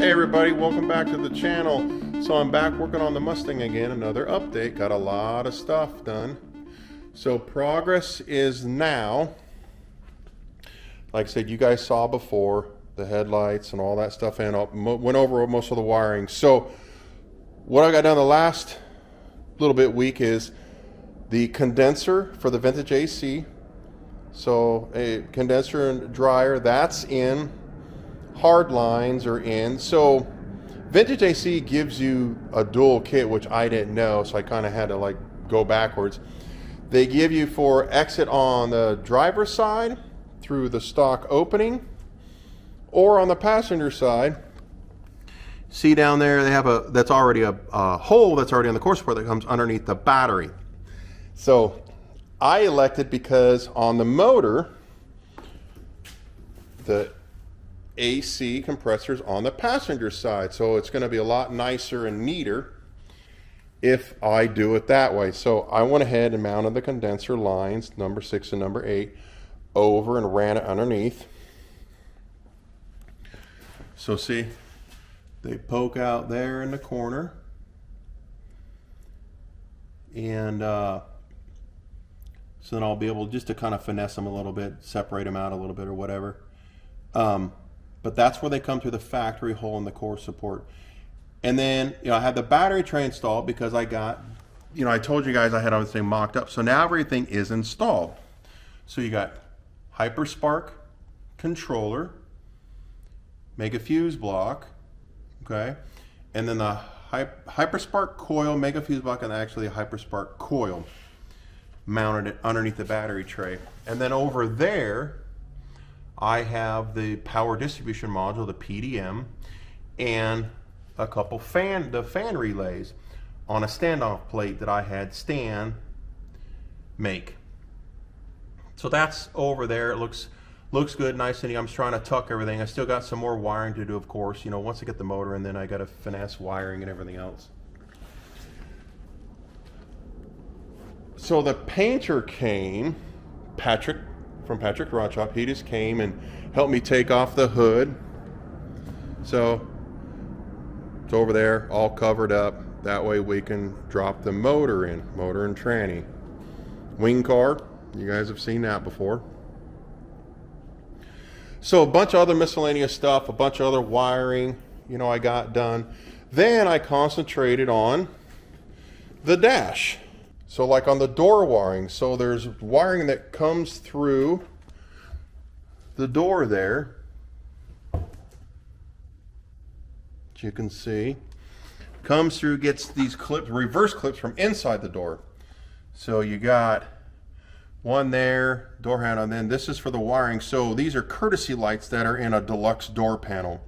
Hey everybody, welcome back to the channel. So I'm back working on the Mustang again, another update. Got a lot of stuff done. So progress is now, like I said, you guys saw before, the headlights and all that stuff, and went over most of the wiring. So what I got done the last little bit week is the condenser for the vintage AC. So a condenser and dryer, that's in. Hard lines are in. So vintage AC gives you a dual kit, which I didn't know, so I kind of had to like go backwards. They give you for exit on the driver's side through the stock opening, or on the passenger side. See down there, they have that's already a hole that's already on the core support that comes underneath the battery. So I elected, because on the motor, the AC compressors on the passenger side, so it's going to be a lot nicer and neater if I do it that way. So I went ahead and mounted the condenser lines, number 6 and number 8, over and ran it underneath. So see, they poke out there in the corner, and so then I'll be able just to kind of finesse them a little bit, separate them out a little bit or whatever. But that's where they come through the factory hole in the core support. And then, I had the battery tray installed because I got, I told you guys I had everything mocked up. So now everything is installed. So you got HyperSpark controller, Mega Fuse block, okay? And then the HyperSpark coil, Mega Fuse block, and actually a HyperSpark coil mounted it underneath the battery tray. And then over there, I have the power distribution module, the PDM, and a couple fan relays on a standoff plate that I had Stan make. So that's over there. It looks good, nice and neat. I'm just trying to tuck everything. I still got some more wiring to do, of course. Once I get the motor in, then I got to finesse wiring and everything else. So the painter came, Patrick, from Patrick Rod Shop. He just came and helped me take off the hood. So it's over there, all covered up. That way we can drop the motor in, motor and tranny. Wing car, you guys have seen that before. So a bunch of other miscellaneous stuff, a bunch of other wiring, I got done. Then I concentrated on the dash. So like on the door wiring, so there's wiring that comes through the door there, as you can see, comes through, gets these clips, reverse clips from inside the door. So you got one there, door handle, and then this is for the wiring. So these are courtesy lights that are in a deluxe door panel.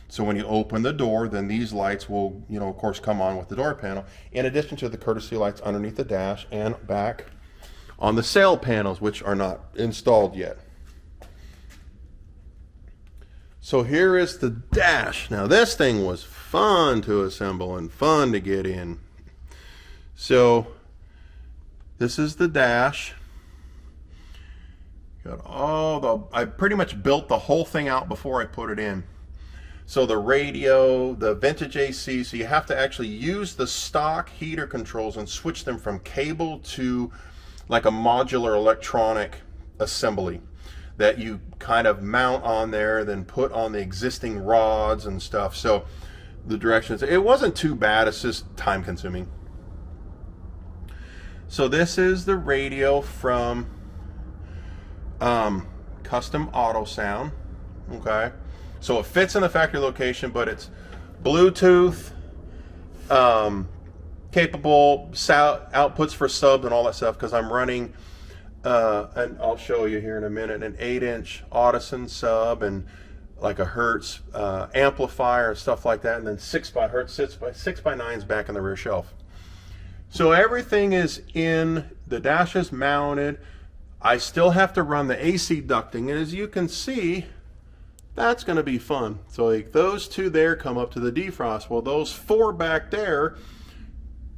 So when you open the door, then these lights will, of course, come on with the door panel, in addition to the courtesy lights underneath the dash and back on the sail panels, which are not installed yet. So here is the dash. Now this thing was fun to assemble and fun to get in. So this is the dash. Got I pretty much built the whole thing out before I put it in. So the radio, the vintage AC, so you have to actually use the stock heater controls and switch them from cable to like a modular electronic assembly that you kind of mount on there, then put on the existing rods and stuff. So the directions, it wasn't too bad, it's just time consuming. So this is the radio from Custom Auto Sound, okay? So it fits in the factory location, but it's Bluetooth, capable outputs for subs and all that stuff, because I'm running, and I'll show you here in a minute, an 8-inch Audison sub and like a Hertz amplifier and stuff like that, and then 6x9s back in the rear shelf. So everything is in, the dash is mounted. I still have to run the AC ducting, and as you can see, that's going to be fun. So like those two there come up to the defrost. Well, those 4 back there,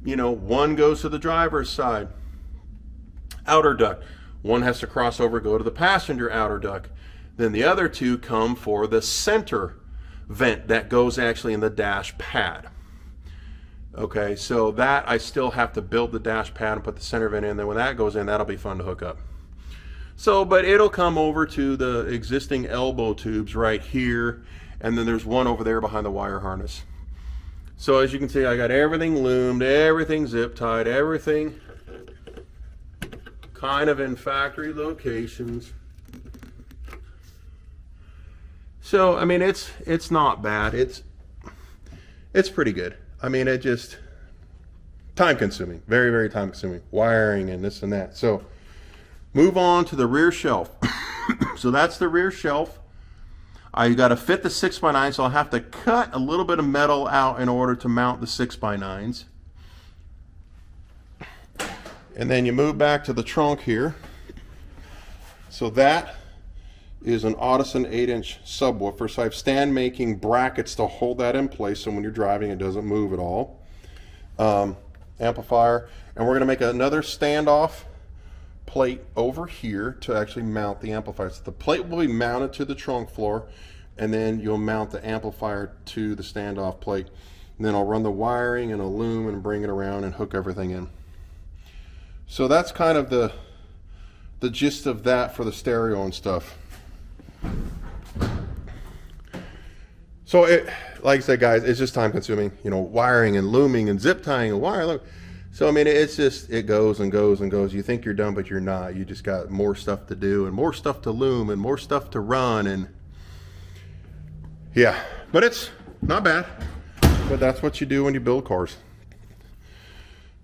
one goes to the driver's side outer duct. One has to cross over, go to the passenger outer duct. Then the other 2 come for the center vent that goes actually in the dash pad. Okay, so that I still have to build the dash pad and put the center vent in. Then when that goes in, that'll be fun to hook up. So, but it'll come over to the existing elbow tubes right here, and then there's one over there behind the wire harness. So as you can see, I got everything loomed, everything zip tied, everything kind of in factory locations. So I mean, it's not bad. It's pretty good. I mean, it just time consuming, very, very time consuming, wiring and this and that. So move on to the rear shelf. So that's the rear shelf. I got to fit the 6x9, so I'll have to cut a little bit of metal out in order to mount the 6x9s. And then you move back to the trunk here. So that is an Audison 8-inch subwoofer. So I have stand making brackets to hold that in place so when you're driving it doesn't move at all. Amplifier. And we're going to make another standoff plate over here to actually mount the amplifier. So the plate will be mounted to the trunk floor, and then you'll mount the amplifier to the standoff plate. And then I'll run the wiring and a loom and bring it around and hook everything in. So that's kind of the gist of that for the stereo and stuff. So it, like I said, guys, it's just time consuming, you know, wiring and looming and zip tying and wire. So I mean, it's just, it goes and goes and goes. You think you're done, but you're not. You just got more stuff to do and more stuff to loom and more stuff to run. And yeah, but it's not bad. But that's what you do when you build cars.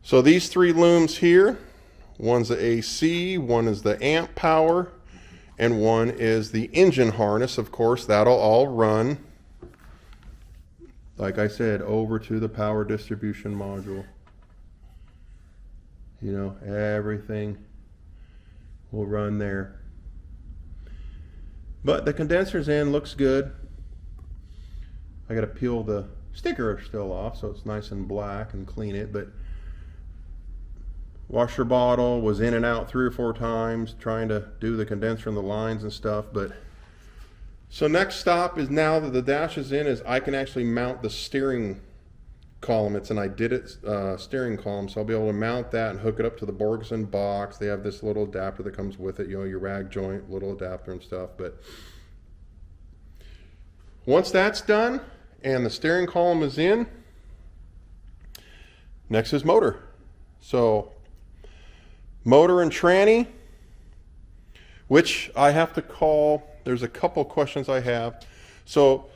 So these three looms here, one's the AC, one is the amp power, and one is the engine harness. Of course, that'll all run, like I said, over to the power distribution module. You know, everything will run there. But the condenser's in, looks good. I gotta peel the sticker still off so it's nice and black and clean it, but washer bottle was in and out 3 or 4 times trying to do the condenser and the lines and stuff. But so next stop is, now that the dash is in, is I can actually mount the steering column. It's an I Did It steering column, so I'll be able to mount that and hook it up to the Borgeson box. They have this little adapter that comes with it, you know, your rag joint, little adapter and stuff. But once that's done and the steering column is in, next is motor. So motor and tranny, which I have to call, there's a couple questions I have. So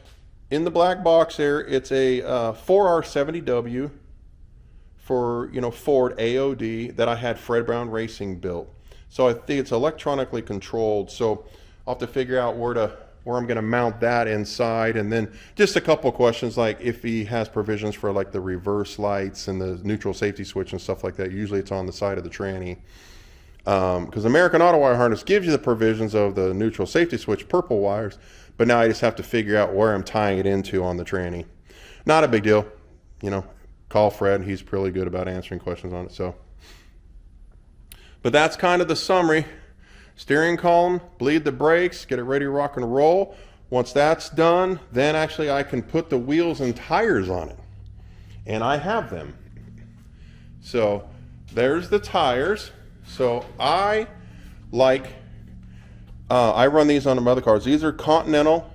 in the black box there, it's a 4R70W for, you know, Ford AOD that I had Fred Brown Racing built. So I think it's electronically controlled. So I'll have to figure out where I'm going to mount that inside. And then just a couple questions, like if he has provisions for like the reverse lights and the neutral safety switch and stuff like that. Usually it's on the side of the tranny. Because American Auto Wire Harness gives you the provisions of the neutral safety switch, purple wires, but now I just have to figure out where I'm tying it into on the tranny. Not a big deal, you know, call Fred, he's really good about answering questions on it. So, but that's kind of the summary. Steering column, bleed the brakes, get it ready to rock and roll. Once that's done, then actually I can put the wheels and tires on it, and I have them. So there's the tires. So I run these on the other cars. These are Continental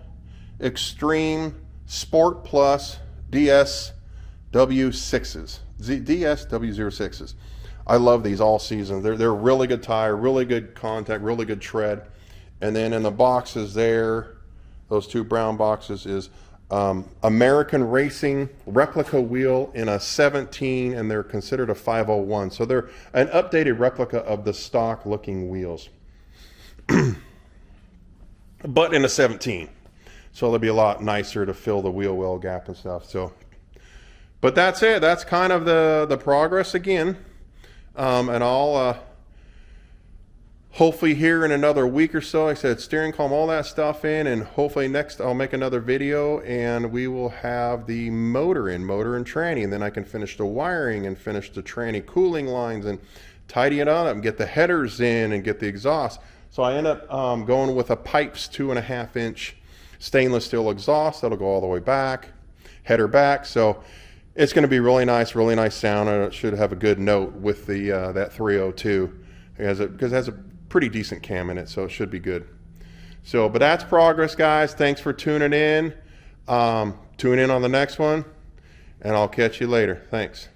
Extreme Sport Plus DSW6s, DSW06s. I love these all season. They're really good tire, really good contact, really good tread. And then in the boxes there, those 2 brown boxes is American Racing replica wheel in a 17, and they're considered a 501. So they're an updated replica of the stock looking wheels, but in a 17. So they'll be a lot nicer to fill the wheel well gap and stuff. So, but that's it. That's kind of the progress again. And I'll hopefully here in another week or so, like I said, steering column, all that stuff in, and hopefully next I'll make another video and we will have the motor and tranny, and then I can finish the wiring and finish the tranny cooling lines and tidy it up and get the headers in and get the exhaust. So I end up going with a Pipes 2.5-inch Stainless steel exhaust that'll go all the way back, header back. So it's going to be really nice sound, and it should have a good note with the that 302 because it has a pretty decent cam in it, so it should be good. So, but that's progress, guys. Thanks for tuning in. Tune in on the next one, and I'll catch you later. Thanks.